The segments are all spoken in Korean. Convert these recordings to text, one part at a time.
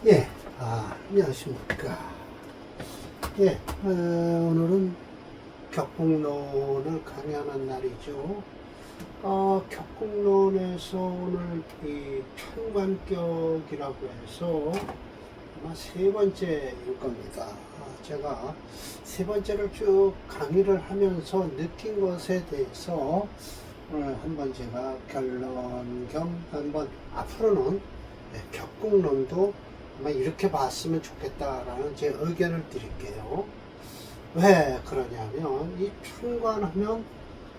예, 안녕하십니까. 예, 오늘은 격국론을 강의하는 날이죠. 격국론에서 오늘 이 편관격이라고 해서 아마 세 번째일 겁니다. 제가 세 번째를 쭉 강의를 하면서 느낀 것에 대해서 오늘 한번 제가 결론 겸 한번 앞으로는 격국론도 아마 이렇게 봤으면 좋겠다라는 제 의견을 드릴게요. 왜 그러냐면 이 편관하면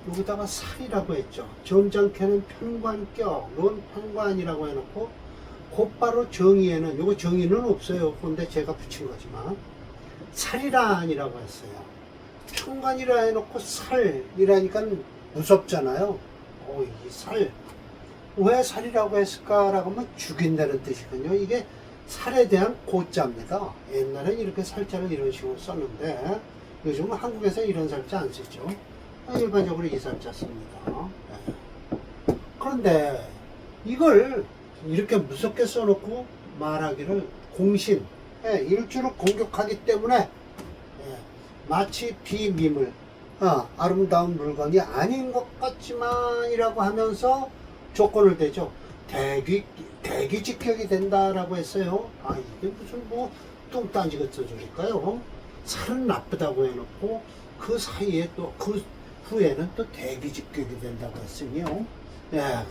여기다가 살이라고 했죠. 점잖게는 편관격, 론 편관이라고 해놓고 곧바로 정의에는 요거 정의는 없어요. 근데 제가 붙인 거지만 살이란이라고 했어요. 편관이라 해놓고 살이라니까 무섭잖아요. 이 살. 왜 살이라고 했을까라고 하면 죽인다는 뜻이거든요. 이게 살에 대한 고자입니다. 옛날엔 이렇게 살자를 이런 식으로 썼는데 요즘은 한국에서 이런 살자 안 쓰죠. 일반적으로 이 살자 씁니다. 그런데 이걸 이렇게 무섭게 써놓고 말하기를 공신, 일주를 공격하기 때문에 마치 비미물, 아름다운 물건이 아닌 것 같지만이라고 하면서 조건을 대죠. 대기직격이 된다라고 했어요. 이게 무슨 뭐 뚱딴지 같은 소리일까요? 살은 나쁘다고 해놓고 그 사이에 또 그 후에는 또 대기직격이 된다고 했으니요.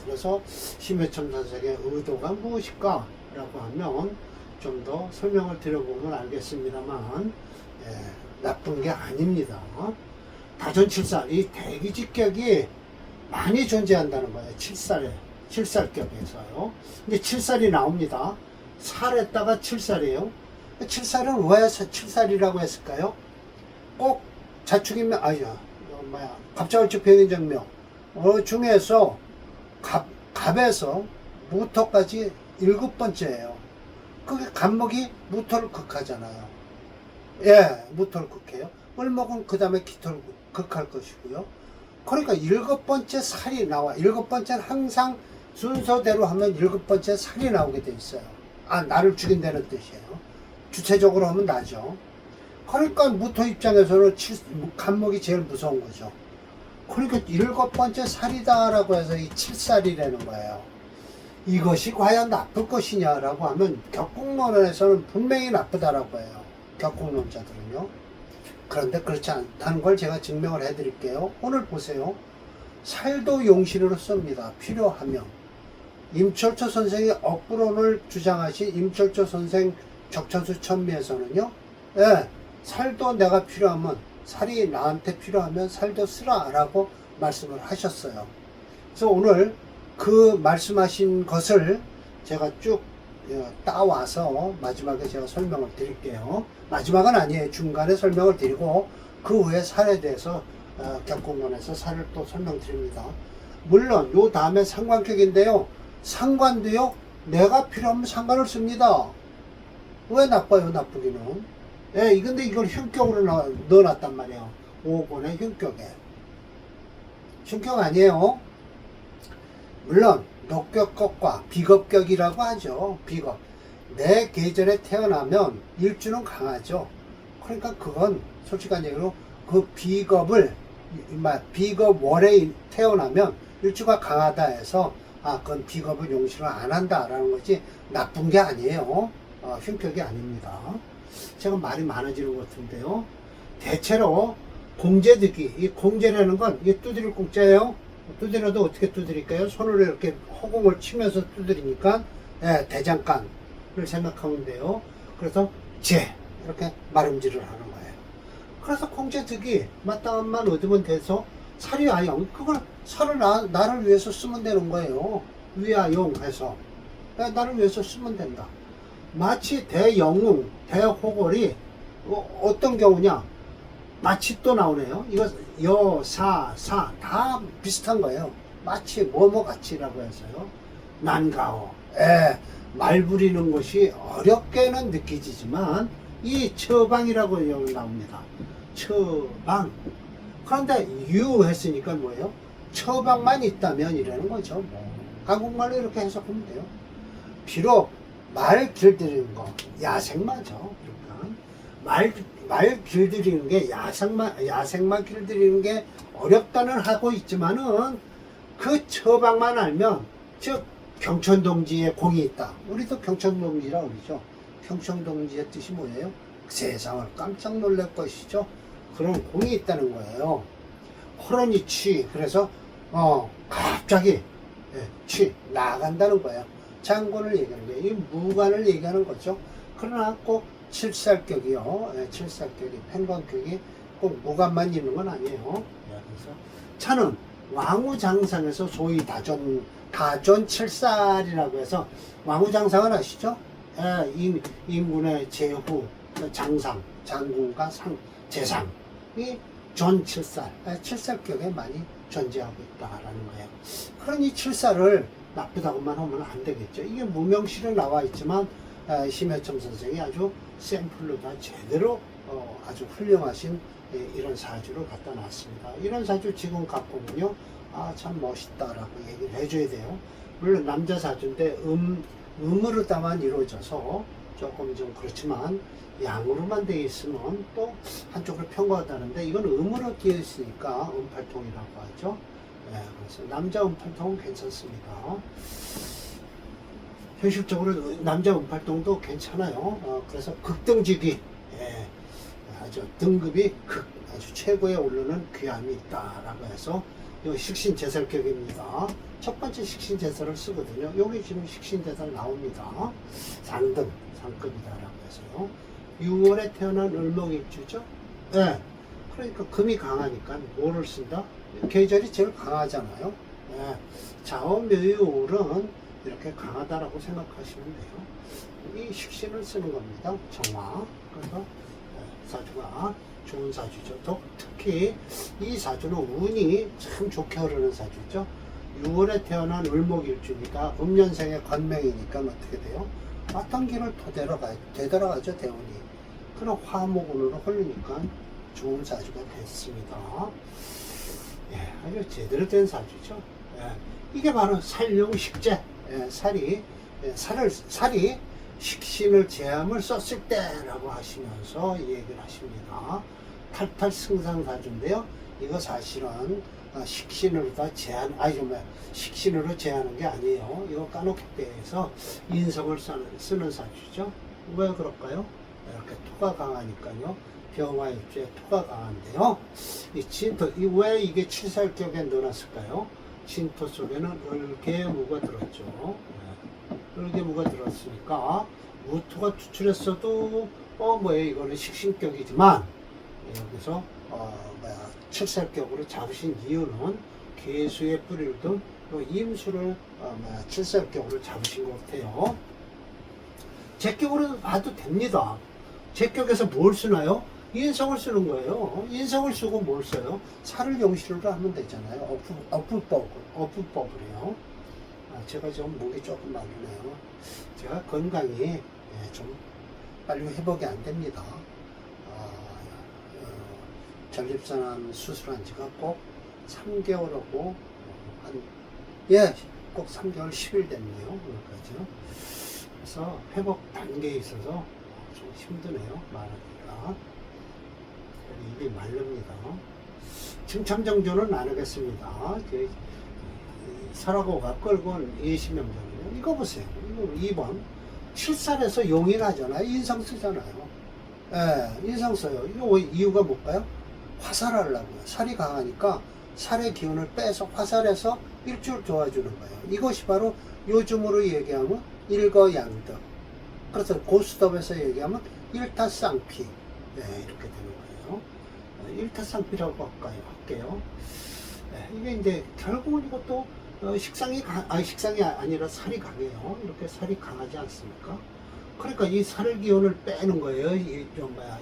그래서 심해첨 선생의 의도가 무엇일까? 라고 하면 좀 더 설명을 드려보면 알겠습니다만, 나쁜 게 아닙니다. 다전칠살, 이 대기직격이 많이 존재한다는 거예요. 칠살격에서요. 근데 칠살이 나옵니다. 살에다가 칠살이에요. 칠살은 왜 칠살이라고 했을까요? 꼭 자축인명, 갑자을적 병인정명 중에서 갑에서 무토까지 7번째예요. 그게 갑목이 무토를 극하잖아요. 무토를 극해요. 을목은 그 다음에 기토를 극할 것이고요. 그러니까 7번째 살이 나와. 7번째는 항상 순서대로 하면 7번째 살이 나오게 돼 있어요. 나를 죽인다는 뜻이에요. 주체적으로 하면 나죠. 그러니까 무토 입장에서는 간목이 제일 무서운 거죠. 그러니까 7번째 살이다라고 해서 이 7살이라는 거예요. 이것이 과연 나쁠 것이냐라고 하면 격국론에서는 분명히 나쁘다라고 해요. 격국론자들은요. 그런데 그렇지 않다는 걸 제가 증명을 해드릴게요. 오늘 보세요. 살도 용신으로 씁니다. 필요하면. 임철초 선생이 억부론을 주장하신 임철초 선생 적천수 천미에서는요. 살도 내가 필요하면, 살이 나한테 필요하면 살도 쓰라 라고 말씀을 하셨어요. 그래서 오늘 그 말씀하신 것을 제가 쭉 따와서 마지막에 제가 설명을 드릴게요. 마지막은 아니에요. 중간에 설명을 드리고 그 후에 살에 대해서 격국론에서 살을 또 설명드립니다. 물론 요 다음에 상관격인데요. 상관도요. 내가 필요하면 상관을 씁니다. 왜 나빠요? 나쁘기는. 근데 이걸 흉격으로 넣어놨단 말이에요. 5번의 흉격에. 흉격 아니에요. 물론 녹격격과 비겁격이라고 하죠. 비겁. 내 계절에 태어나면 일주는 강하죠. 그러니까 그건 솔직한 얘기로 그 비겁을 비겁월에 태어나면 일주가 강하다 해서 그건 비겁을 용신을 안 한다라는 것이 나쁜 게 아니에요. 흉격이 아닙니다. 제가 말이 많아지는 것 같은데요. 대체로 공제득이, 이 공제라는 건 이게 두드릴 공자예요. 두드려도 어떻게 두드릴까요? 손으로 이렇게 허공을 치면서 두드리니까 대장간을 생각하면 돼요. 그래서 이렇게 말음질을 하는 거예요. 그래서 공제득이 마땅한 만 얻으면 돼서 살이아용, 그걸 살을 나를 위해서 쓰면 되는 거예요. 위아용 해서 나를 위해서 쓰면 된다. 마치 대영웅, 대호골이 어떤 경우냐? 마치 또 나오네요. 이거 사 다 비슷한 거예요. 마치 뭐뭐 같이라고 해서요. 난가오. 말 부리는 것이 어렵게는 느껴지지만 이 처방이라고 여기 나옵니다. 처방. 그런데 유 했으니까 뭐예요? 처방만 있다면 이라는 거죠. 한국말로 이렇게 해석하면 돼요. 비록 말 길들이는 거 야생마죠. 그러니까 말 길들이는 게 야생마 길들이는 게 어렵다는 하고 있지만은 그 처방만 알면 즉 경천동지에 공이 있다. 우리도 경천동지라고 그러죠. 경천동지의 뜻이 뭐예요? 세상을 깜짝 놀랄 것이죠. 그런 공이 있다는 거예요. 그러니 그래서 갑자기 취 나간다는 거예요. 장군을 얘기하는 거예요. 이 무관을 얘기하는 거죠. 그러나 꼭 칠살격이요. 칠살격이 편관격이 꼭 무관만 있는 건 아니에요. 그래서 차는 왕우장상에서 소위 다존칠살이라고 해서 왕우장상을 아시죠? 임군의 제후 장상, 장군과 재상이 존칠살, 칠살격에 많이 존재하고 있다라는 거예요. 그러니 칠살을 나쁘다고만 하면 안 되겠죠. 이게 무명실에 나와 있지만 심해점 선생이 아주 샘플로 다 제대로 아주 훌륭하신 이런 사주를 갖다 놨습니다. 이런 사주 지금 갖고 보면요, 참 멋있다라고 얘기를 해줘야 돼요. 물론 남자 사주인데 음으로다만 이루어져서 조금 좀 그렇지만 양으로만 되어 있으면 또 한쪽으로 평가하다는데 이건 음으로 되어 있으니까 음팔통이라고 하죠. 그래서 남자 음팔통은 괜찮습니다. 현실적으로 남자 음팔통도 괜찮아요. 그래서 극등직이 아주 등급이 아주 최고에 오르는 귀함이 있다라고 해서 이 식신제설격입니다. 첫 번째 식신제설을 쓰거든요. 여기 지금 식신제설 나옵니다. 상등, 상급이다라고 해서요. 6월에 태어난 을목일주죠. 그러니까 금이 강하니까 뭐를 쓴다? 계절이 제일 강하잖아요. 자오묘유울은 이렇게 강하다라고 생각하시면 돼요. 이 식신을 쓰는 겁니다. 정화. 그래서 사주가 좋은 사주죠. 특히 이 사주는 운이 참 좋게 흐르는 사주죠. 6월에 태어난 을목일주니까 음년생의 관명이니까 어떻게 돼요? 어떤 길을 되돌아가죠, 대운이. 그런 화목운으로 흐르니까 좋은 사주가 됐습니다. 아주 제대로 된 사주죠. 이게 바로 살용식재. 살이 식신을 제함을 썼을 때라고 하시면서 얘기를 하십니다. 탈탈승상사주인데요. 이거 사실은 식신으로 다 식신으로 제하는 게 아니에요. 이거 까놓게대해서 인성을 쓰는 사주죠. 왜 그럴까요? 이렇게 토가 강하니까요. 병화일주에 토가 강한데요. 이 진토, 왜 이게 칠살격에 넣어놨을까요? 진토 속에는 을개무가 들었죠. 을개무가 들었으니까 무토가 투출했어도 이거는 식신격이지만 여기서 칠살격으로 잡으신 이유는 개수의 뿌리를 둔 임수를 칠살격으로 잡으신 것 같아요. 제격으로 봐도 됩니다. 제격에서 뭘 쓰나요? 인성을 쓰는 거예요. 인성을 쓰고 뭘 써요? 살을 용신으로 하면 되잖아요. 어부법을요. 제가 지금 목이 조금 마르네요. 제가 건강이 좀 빨리 회복이 안 됩니다. 전립선암 수술한 지가 꼭 3개월하고 꼭 3개월 10일 됐네요. 그러니까요. 그래서 회복 단계에 있어서 좀 힘드네요. 말하기가. 입이 마릅니다. 층참정조는 안 하겠습니다. 설하고가 끌고 온 예시명전이요. 이거 보세요. 이거 2번. 7살에서 용인하잖아요. 인상 쓰잖아요. 인상 써요. 이거 이유가 뭘까요? 화살하려고요. 살이 강하니까 살의 기운을 빼서 화살해서 일주를 도와주는 거예요. 이것이 바로 요즘으로 얘기하면 일거양득. 그래서 고수법에서 얘기하면 일타쌍피. 이렇게 되는 거예요. 일타쌍피라고 할게요. 이게 이제 결국은 이것도 식상이 아니라 살이 강해요. 이렇게 살이 강하지 않습니까? 그러니까 이 살 기운을 빼는 거예요.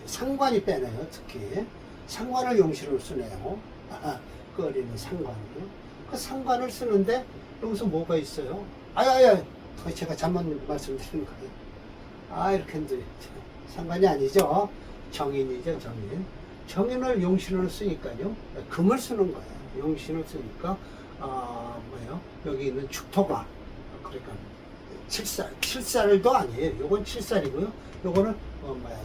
상관이 빼내요. 특히 상관을 용신으로 쓰네요. 끓이는 상관이요. 그 상관을 쓰는데 여기서 뭐가 있어요? 제가 잘못 말씀드린 거예요. 이렇게 했는데 상관이 아니죠. 정인이죠, 정인. 정인을 용신으로 쓰니까요. 금을 쓰는 거예요. 용신을 쓰니까 여기 있는 축토가, 그러니까 칠살도 아니에요. 요건 칠살이고요. 요거는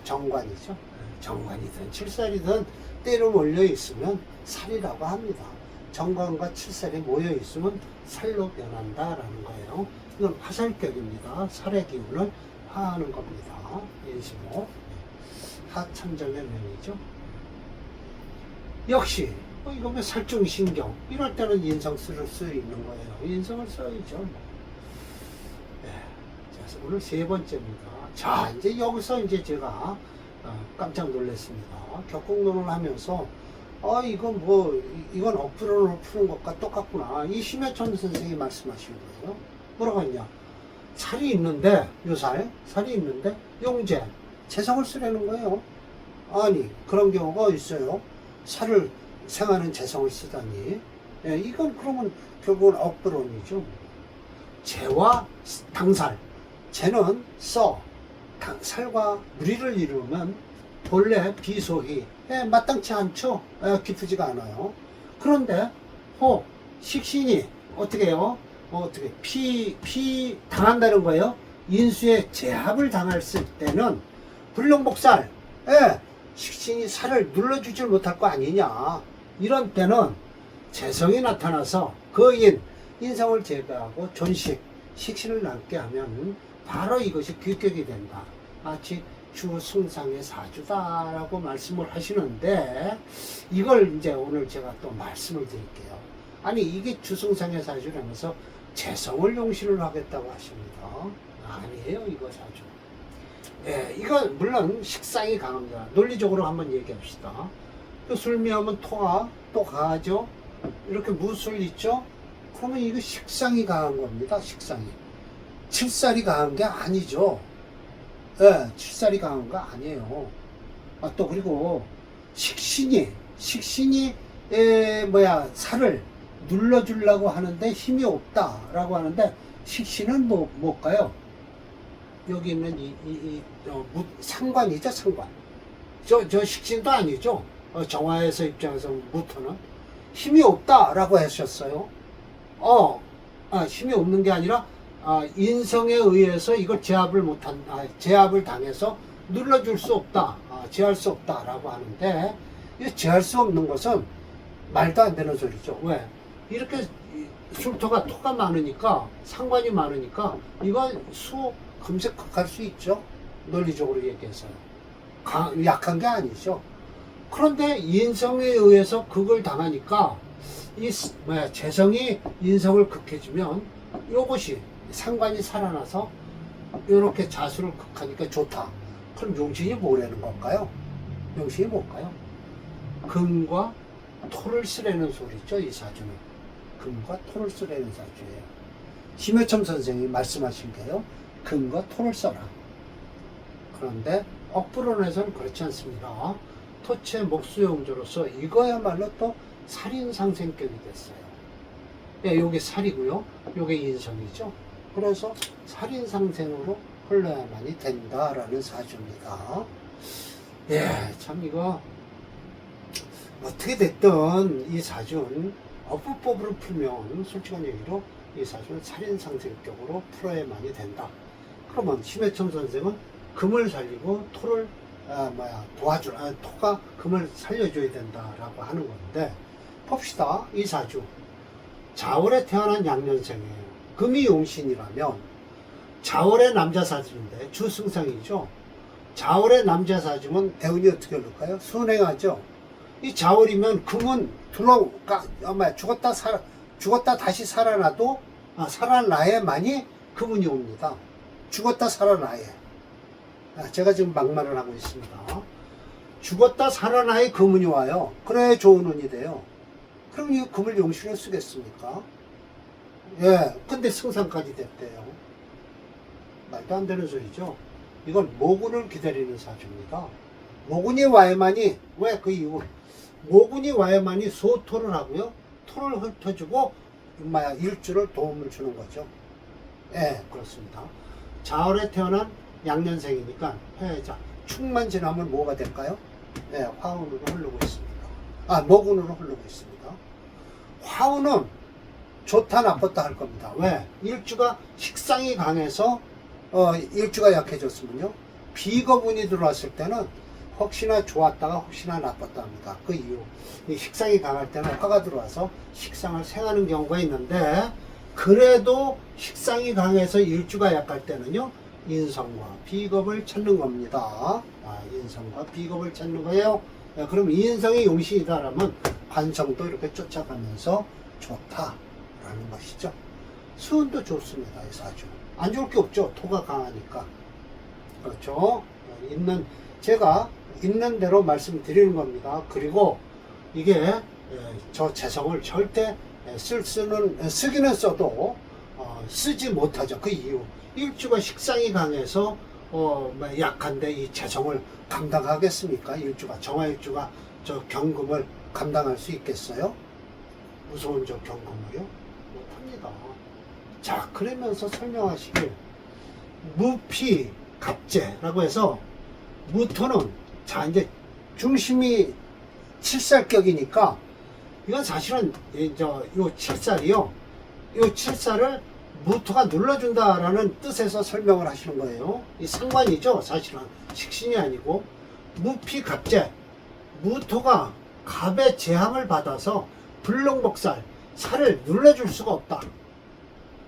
정관이죠. 정관이든 칠살이든 때로 몰려 있으면 살이라고 합니다. 정관과 칠살이 모여 있으면 살로 변한다라는 거예요. 이건 화살격입니다. 살의 기운을 화하는 겁니다. 인신목 하참정의 명이죠. 역시 이거 뭐 살중신경 이럴 때는 인성 쓸 수 있는 거예요. 인성을 써야죠. 네. 자, 오늘 세 번째입니다. 자, 이제 여기서 이제 제가 깜짝 놀랐습니다. 격국론을 하면서 이건 억부론으로 푸는 것과 똑같구나. 이 심해천 선생님이 말씀하신 거예요. 뭐라고 했냐? 살이 있는데, 살이 있는데, 용재, 재성을 쓰라는 거예요. 아니, 그런 경우가 있어요. 살을 생하는 재성을 쓰다니. 예, 이건 그러면 결국은 억부론이죠. 재와 당살. 재는 살과 무리를 이루면 본래 비소히 마땅치 않죠. 기쁘지가 않아요. 그런데 식신이 어떻게 해요? 어떻게 피 당한다는 거예요. 인수의 제압을 당했을 때는 불능복살, 식신이 살을 눌러주질 못할 거 아니냐. 이런 때는 재성이 나타나서 그 인성을 제거하고 존식, 식신을 남게 하면 바로 이것이 규격이 된다. 마치 주승상의 사주다라고 말씀을 하시는데, 이걸 이제 오늘 제가 또 말씀을 드릴게요. 아니, 이게 주승상의 사주라면서 재성을 용신을 하겠다고 하십니다. 아니에요, 이거 사주. 예, 이건 물론 식상이 강합니다. 논리적으로 한번 얘기합시다. 또 술미하면 토가 또 강하죠. 이렇게 무술 있죠. 그러면 이거 식상이 강한 겁니다. 식상이. 칠살이 강한 게 아니죠. 예, 칠살이 강한 거 아니에요. 또 그리고 식신이 살을 눌러주려고 하는데 힘이 없다라고 하는데, 식신은 뭘까요? 여기 있는 상관이죠, 상관. 저 식신도 아니죠. 정화에서 입장에서 무토는 힘이 없다라고 하셨어요. 힘이 없는 게 아니라 인성에 의해서 이걸 제압을 당해서 눌러줄 수 없다, 제할 수 없다라고 하는데, 이 제할 수 없는 것은 말도 안 되는 소리죠. 왜? 이렇게 토가 많으니까, 상관이 많으니까 이건 금세 극할 수 있죠. 논리적으로 얘기해서요. 약한 게 아니죠. 그런데 인성에 의해서 극을 당하니까 재성이 인성을 극해주면 이것이 상관이 살아나서 이렇게 자수를 극하니까 좋다. 그럼 용신이 뭐라는 걸까요? 용신이 뭘까요? 금과 토를 쓰라는 소리죠. 이 사주는 금과 토를 쓰라는 사주예요. 심해첨 선생님이 말씀하신 게요, 금과 토를 써라. 그런데 억부론에서는 그렇지 않습니다. 토체 목수용조로서 이거야말로 또 살인상생격이 됐어요. 예, 요게 살이고요, 요게 인성이죠. 그래서 살인상생으로 흘러야만이 된다라는 사주입니다. 예, 참 이거 어떻게 됐든 이 사주는 억부법으로 풀면, 솔직한 얘기로 이 사주는 살인상생격으로 풀어야만이 된다. 그러면 심해첨 선생은 금을 살리고 토를 토가 금을 살려줘야 된다라고 하는 건데, 봅시다. 이 사주 자월에 태어난 양년생이에요. 금이 용신이라면 자월의 남자 사주인데 주승상이죠. 자월의 남자 사주면 대운이 어떻게 흘러가요? 순행하죠. 이 자월이면 금은 죽었다 다시 살아나도 살아나야만이 금운이 옵니다. 죽었다 살아나야. 제가 지금 막말을 하고 있습니다. 죽었다 살아나야 금운이 와요. 그래야 좋은 운이 돼요. 그럼 이 금을 용신에 쓰겠습니까? 예, 근데 승상까지 됐대요. 말도 안 되는 소리죠. 이건 모군을 기다리는 사주입니다. 모군이 와야만이, 왜 그 이유? 모군이 와야만이 소토를 하고요, 토를 훑어주고 일주를 도움을 주는 거죠. 예, 그렇습니다. 자월에 태어난 양년생이니까 해자 축만 지나면 뭐가 될까요? 예, 화운으로 흐르고 있습니다. 모군으로 흐르고 있습니다. 화운은 좋다 나빴다 할 겁니다. 왜? 일주가 식상이 강해서 일주가 약해졌으면요, 비거분이 들어왔을 때는 혹시나 좋았다가 혹시나 나빴다 합니다. 그 이유, 이 식상이 강할 때는 화가 들어와서 식상을 생하는 경우가 있는데, 그래도 식상이 강해서 일주가 약할 때는요, 인성과 비겁을 찾는 겁니다. 인성과 비겁을 찾는 거예요. 그럼 인성이 용신이다라면 관성도 이렇게 쫓아가면서 좋다라는 것이죠. 수운도 좋습니다. 이 사주 안 좋을 게 없죠. 토가 강하니까. 그렇죠. 제가 있는 대로 말씀드리는 겁니다. 그리고 이게 저 재성을 절대 쓰기는 써도 쓰지 못하죠. 그 이유, 일주가 식상이 강해서 약한데 이 재성을 감당하겠습니까? 정화일주가 저 경금을 감당할 수 있겠어요? 무서운 저 경금을요? 못합니다. 자, 그러면서 설명하시길, 무피갑재라고 해서, 무토는 자 이제 중심이 칠살격이니까, 이건 사실은 요 칠살이요, 요 칠살을 무토가 눌러준다라는 뜻에서 설명을 하시는 거예요. 이 상관이죠. 사실은 식신이 아니고. 무피갑재, 무토가 갑의 제함을 받아서 불록목살, 살을 눌러줄 수가 없다.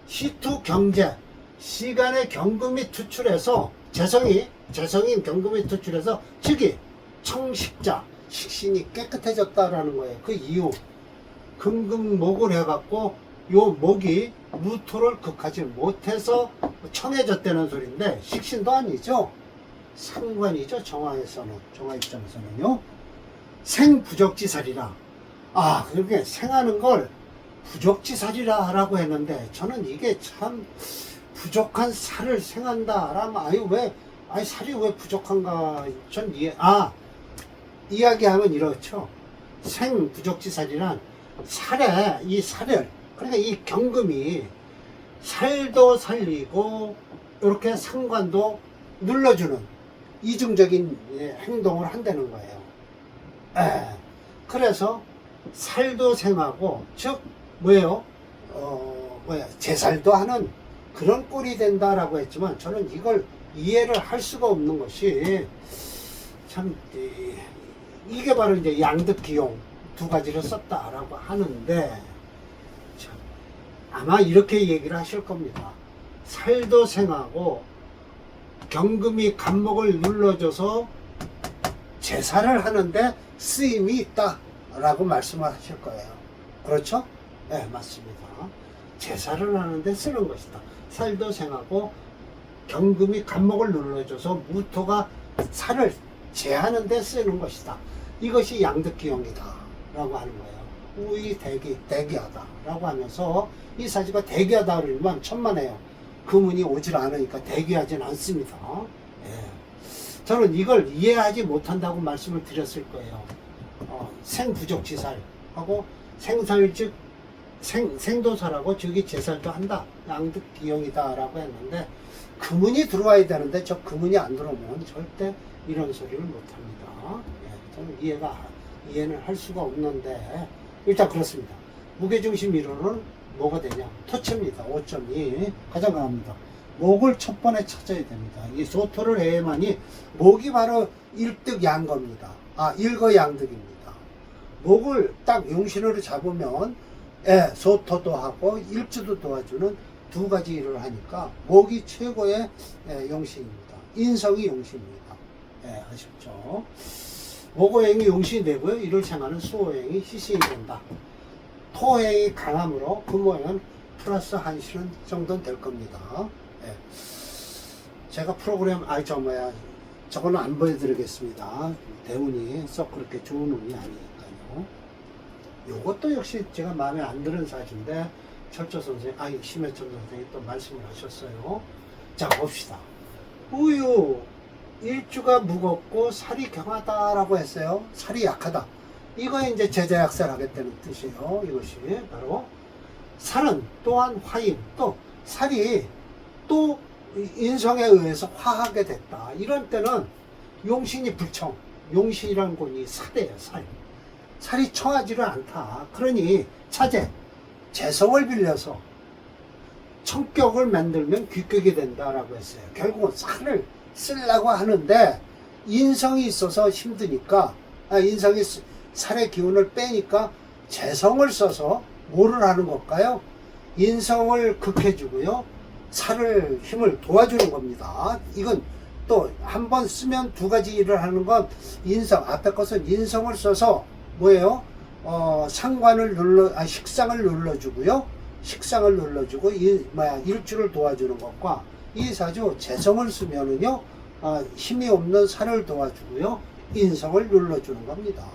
시투경재, 시간의 경금이 투출해서 재성인 경금이 투출해서 즉이 청식자, 식신이 깨끗해졌다라는 거예요. 그 이유, 금금목을 해갖고 요 목이 무토를 극하지 못해서 청해졌다는 소리인데, 식신도 아니죠. 상관이죠. 정화 입장에서는요. 생부적지살이라. 그렇게 생하는 걸 부적지살이라 라고 했는데, 저는 이게 참, 부족한 살을 생한다 라면 살이 왜 부족한가, 전 이야기하면 이렇죠. 생부적지살이란 이 살을, 그러니까 이 경금이 살도 살리고 이렇게 상관도 눌러주는 이중적인 행동을 한다는 거예요. 그래서 살도 생하고, 즉 뭐예요? 제살도 하는 그런 꼴이 된다라고 했지만, 저는 이걸 이해를 할 수가 없는 것이, 참 이게 바로 이제 양득기용 두 가지를 썼다라고 하는데, 참, 아마 이렇게 얘기를 하실 겁니다. 살도 생하고 경금이 간목을 눌러줘서 제사를 하는데 쓰임이 있다 라고 말씀을 하실 거예요. 그렇죠? 네, 맞습니다. 제사를 하는데 쓰는 것이다. 살도 생하고 경금이 간목을 눌러줘서 무토가 살을 제하는데 쓰는 것이다. 이것이 양득기용이다 라고 하는 거예요. 우이 대기하다 라고 하면서, 이 사주가 대기하다 그러면 천만에요. 금운이 오질 않으니까 대기하진 않습니다. 저는 이걸 이해하지 못한다고 말씀을 드렸을 거예요. 생부적지살하고 생살, 즉 생도살하고 즉이 제살도 한다, 양득기용이다 라고 했는데, 금운이 들어와야 되는데 저 금운이 안 들어오면 절대 이런 소리를 못합니다. 저는 이해는 할 수가 없는데, 일단 그렇습니다. 무게중심 이론은 뭐가 되냐? 토체입니다. 5.2 가장 강합니다. 목을 첫 번에 찾아야 됩니다. 이 소토를 해야만이, 목이 바로 일득양겁니다. 일거양득입니다. 목을 딱 용신으로 잡으면 소토도 하고 일주도 도와주는 두 가지 일을 하니까, 목이 최고의 용신입니다. 인성이 용신입니다. 아쉽죠? 목오행이 용신이 되고요. 이를 생하는 수오행이 희신이 된다. 토행이 강함으로 금오행은 플러스 한신은 정도는 될 겁니다. 제가 프로그램 저거는 안 보여드리겠습니다. 대운이 썩 그렇게 좋은 운이 아니니까요. 요것도 역시 제가 마음에 안 드는 사주인데, 철조 선생님, 심해철 선생님이 또 말씀을 하셨어요. 자, 봅시다. 우유 일주가 무겁고 살이 경하다라고 했어요. 살이 약하다. 이거 이제 제자약살 하겠다는 뜻이에요. 이것이 바로, 살은 또한 화임, 또 살이 또 인성에 의해서 화하게 됐다. 이런 때는 용신이 불청, 용신이라는 권이 살이에요. 살이 청하지를 않다. 그러니 차제, 재성을 빌려서 성격을 만들면 귀격이 된다라고 했어요. 결국은 살을 쓰려고 하는데 인성이 있어서 힘드니까, 인성이 살의 기운을 빼니까 재성을 써서 뭐를 하는 걸까요? 인성을 극해주고요, 살을 힘을 도와주는 겁니다. 이건 또 한 번 쓰면 두 가지 일을 하는 건 인성, 앞에 것은 인성을 써서 뭐예요? 식상을 눌러주고요, 식상을 눌러주고 일주를 도와주는 것과, 이 사주 재성을 쓰면은요, 힘이 없는 살을 도와주고요, 인성을 눌러주는 겁니다.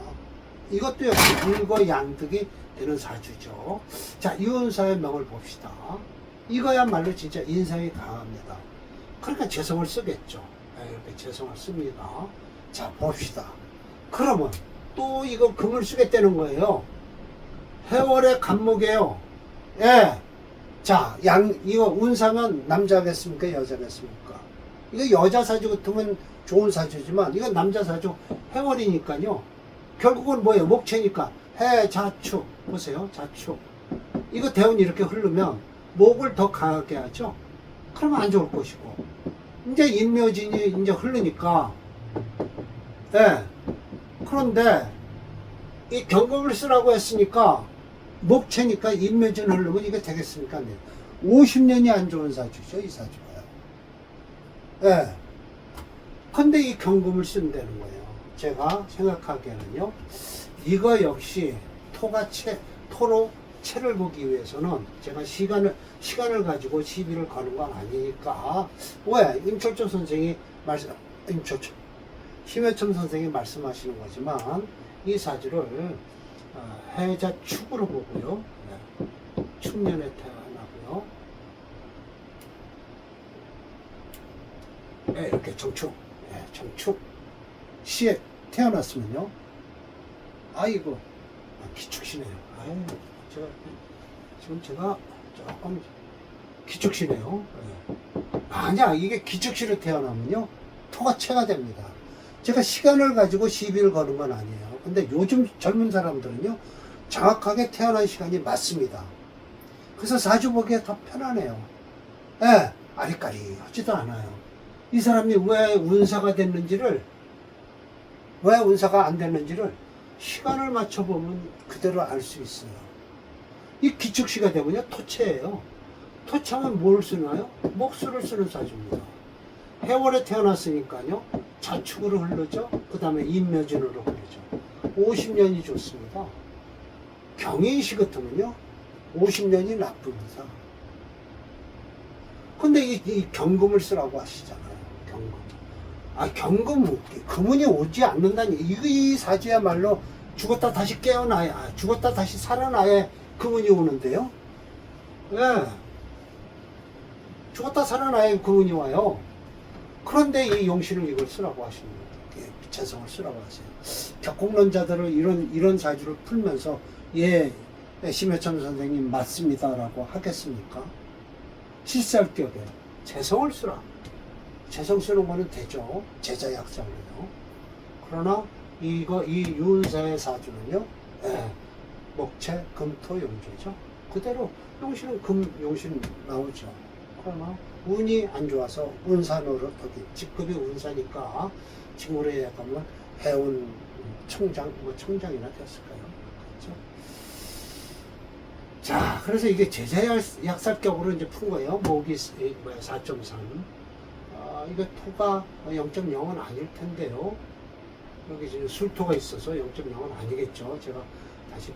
이것도 역시 일거양득이 되는 사주죠. 자, 이운사의 명을 봅시다. 이거야말로 진짜 인성이 강합니다. 그러니까 재성을 쓰겠죠. 이렇게 재성을 씁니다. 자, 봅시다. 그러면 또 이거 금을 쓰겠다는 거예요. 해월의 간목이에요. 예. 자, 이거 운사면 남자겠습니까? 여자겠습니까? 이거 여자 사주 같으면 좋은 사주지만, 이건 남자 사주 해월이니까요. 결국은 뭐예요? 목체니까. 해, 자축. 보세요. 자축. 이거 대운이 이렇게 흐르면 목을 더 강하게 하죠? 그러면 안 좋을 것이고. 이제 인묘진이 이제 흐르니까, 예. 그런데, 이 경금을 쓰라고 했으니까, 목체니까 인묘진 흐르면 이게 되겠습니까? 50년이 안 좋은 사주죠, 이 사주가요. 예. 근데 이 경금을 쓴다는 거예요. 제가 생각하기에는요, 이거 역시 토로 채를 보기 위해서는 제가 시간을 가지고 시비를 거는 건 아니니까, 왜? 임철조 선생이 심해첨 선생이 말씀하시는 거지만, 이 사주를 해자 축으로 보고요, 축년에 태어나고요, 이렇게 정축, 정축 시에 태어났으면요, 아이고, 기축시네요. 제가 조금 기축시네요. 아니야, 이게 기축시로 태어나면요, 토가 채가 됩니다. 제가 시간을 가지고 시비를 거는 건 아니에요. 근데 요즘 젊은 사람들은요, 정확하게 태어난 시간이 맞습니다. 그래서 사주 보기에 더 편하네요. 예, 아리까리하지도 않아요. 이 사람이 왜 운사가 됐는지를, 왜 운사가 안 됐는지를 시간을 맞춰보면 그대로 알 수 있어요. 이 기축시가 되면요, 토체예요. 토체하면 뭘 쓰나요? 목수를 쓰는 사주입니다. 해월에 태어났으니까요, 자축으로 흐르죠. 그 다음에 인묘진으로 흐르죠. 50년이 좋습니다. 경인시 같으면요, 50년이 나쁩니다. 근데 이 경금을 쓰라고 하시잖아요. 경금. 금운이 오지 않는다니. 이 사주야말로 죽었다 다시 깨어나야, 죽었다 다시 살아나야 금운이 오는데요. 예. 죽었다 살아나야 금운이 와요. 그런데 이 용신을 이걸 쓰라고 하시는 거예요. 재성을 쓰라고 하세요. 격공론자들을 이런 사주를 풀면서, 심해천 선생님 맞습니다라고 하겠습니까? 실살격에 재성을 쓰라. 재성 쓰는 거는 되죠. 제자약상으로요. 그러나 이 유운사의 사주는요, 목체, 금토, 용조죠. 그대로 용신은 용신 나오죠. 그러나 운이 안 좋아서 운산으로 직급이 운사니까 지금으로 얘기하면 해운 청장이나 됐을까요? 그렇죠? 자, 그래서 이게 제자약살격으로 이제 푼 거예요. 목이 4.3. 이거 토가 0.0은 아닐 텐데요. 여기 지금 술토가 있어서 0.0은 아니겠죠. 제가 다시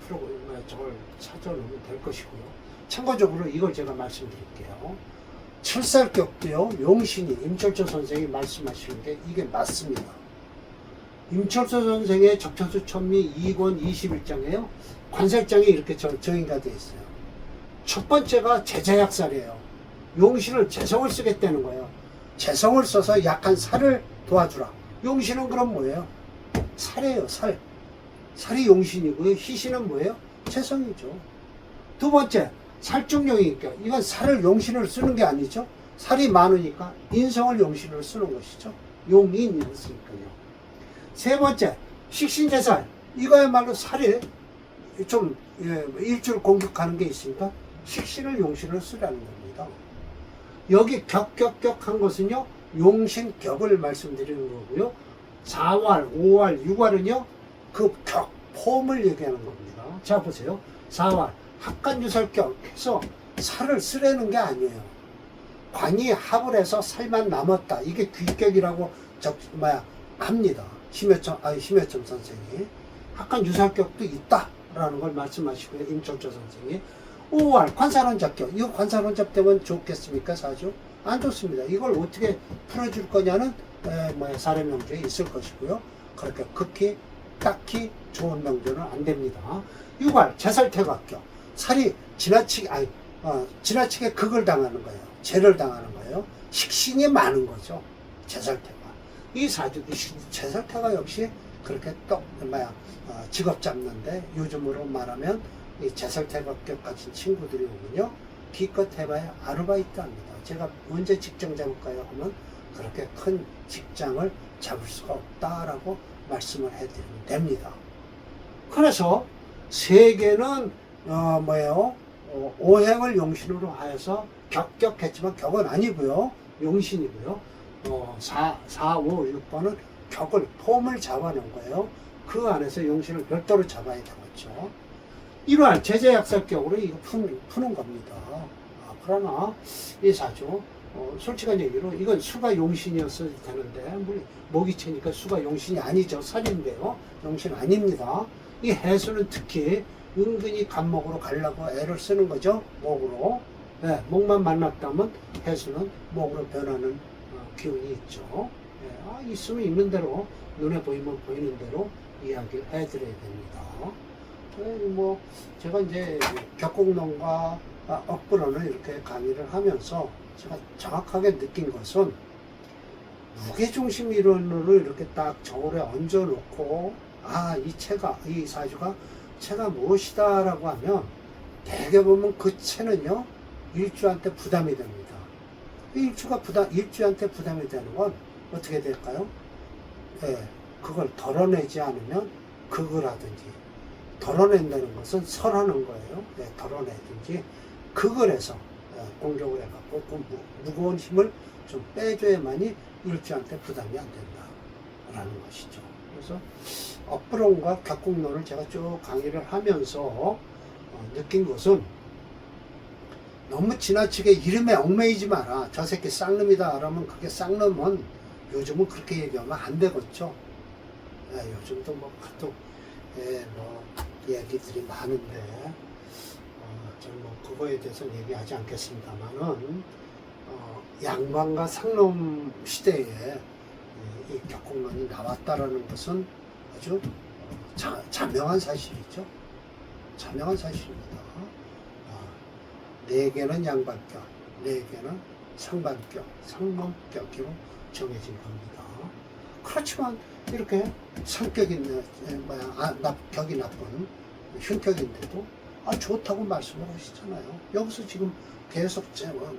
저걸 찾아놓으면 될 것이고요. 참고적으로 이걸 제가 말씀드릴게요. 칠살격도요, 용신이 임철조 선생이 말씀하시는 게 이게 맞습니다. 임철조 선생의 적천수 천미 2권 21장에요. 관살장이 이렇게 정의가 되어 있어요. 첫 번째가 제자약살이에요. 용신을 재성을 쓰겠다는 거예요. 재성을 써서 약한 살을 도와주라. 용신은 그럼 뭐예요? 살이에요, 살. 살이 용신이고요. 희신은 뭐예요? 재성이죠. 두 번째, 살중용이니까 이건 살을 용신을 쓰는 게 아니죠. 살이 많으니까 인성을 용신으로 쓰는 것이죠. 용인이었으니까요. 세 번째, 식신재살. 이거야말로 살이 좀 일주를 공격하는 게 있으니까 식신을 용신을 쓰라는 겁니다. 여기 격격격한 것은요 용신격을 말씀드리는 거고요. 4월, 5월, 6월은요 그 격, 폼을 얘기하는 겁니다. 자 보세요. 4월 합간유설격 해서 살을 쓰려는 게 아니에요. 관이 합을 해서 살만 남았다. 이게 귀격이라고 합니다. 심여점 선생이. 합간유설격도 있다라는 걸 말씀하시고요. 임철조 선생이. 5월 관사론잡격. 이거 관사론잡 되면 좋겠습니까? 사주? 안 좋습니다. 이걸 어떻게 풀어줄 거냐는 사례명제에 있을 것이고요. 그렇게 극히 딱히 좋은 명제는 안 됩니다. 6월 제설태각격. 살이 지나치게 극을 당하는 거예요. 재를 당하는 거예요. 식신이 많은 거죠. 제설태가. 이 사주 제설태가 역시 그렇게 직업 잡는데 요즘으로 말하면 이 제설태각격 같은 친구들이 오면요. 기껏 해봐야 아르바이트 합니다. 제가 언제 직장 잡을까요? 하면 그렇게 큰 직장을 잡을 수가 없다라고 말씀을 해드리면 됩니다. 그래서 세계는 오행을 용신으로 하여서 격격했지만 격은 아니고요. 용신이고요. 4, 5, 6번은 격을 폼을 잡아놓은 거예요. 그 안에서 용신을 별도로 잡아야 되겠죠. 1월 제재약살격으로 이거 푸는 겁니다. 그러나 이 사주 솔직한 얘기로 이건 수가 용신이었어야 되는데 모기채니까 수가 용신이 아니죠. 살인데요. 용신 아닙니다. 이 해수는 특히 은근히 간목으로 가려고 애를 쓰는 거죠. 목으로. 네, 목만 만났다면 해수는 목으로 변하는 기운이 있죠. 네, 있으면 있는 대로 눈에 보이면 보이는 대로 이야기를 해드려야 됩니다. 제가 이제 격곡론과 억불론을 이렇게 강의를 하면서 제가 정확하게 느낀 것은 무게중심 이론으로 이렇게 딱 저울에 얹어놓고 이 사주가 체가 무엇이다라고 하면 대개 보면 그 체는요 일주한테 부담이 됩니다. 일주한테 부담이 되는 건 어떻게 될까요? 그걸 덜어내지 않으면 극을 하든지, 덜어낸다는 것은 설하는 거예요. 덜어내든지 극을 해서 공격을 해갖고 그 무거운 힘을 좀 빼줘야만이 일주한테 부담이 안 된다라는 것이죠. 그래서 업브론과 격국론을 제가 쭉 강의를 하면서 느낀 것은 너무 지나치게 이름에 얽매이지 마라. 저 새끼 쌍놈이다 라면 그게 쌍놈은 요즘은 그렇게 얘기하면 안 되겠죠. 요즘도 카톡 얘기들이 많은데 저는 그거에 대해서는 얘기하지 않겠습니다만은 양반과 상놈 시대에 이 격국론이 나왔다라는 것은 아주 자명한 사실이죠. 자명한 사실입니다. 4개는 양반격, 4개는 상반격, 상놈격으로 정해진 겁니다. 그렇지만 이렇게 성격이 격이 나쁜 흉격인데도 좋다고 말씀을 하시잖아요. 여기서 지금 계속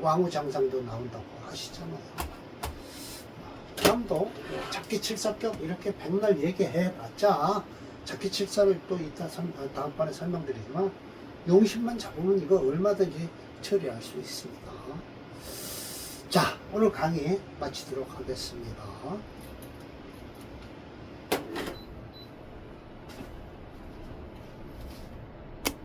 왕우장상도 나온다고 하시잖아요. 다음도 잡기칠사격 이렇게 백날 얘기해봤자 잡기칠사를 또 이따 다음번에 설명드리지만 용신만 잡으면 이거 얼마든지 처리할 수 있습니다. 자, 오늘 강의 마치도록 하겠습니다.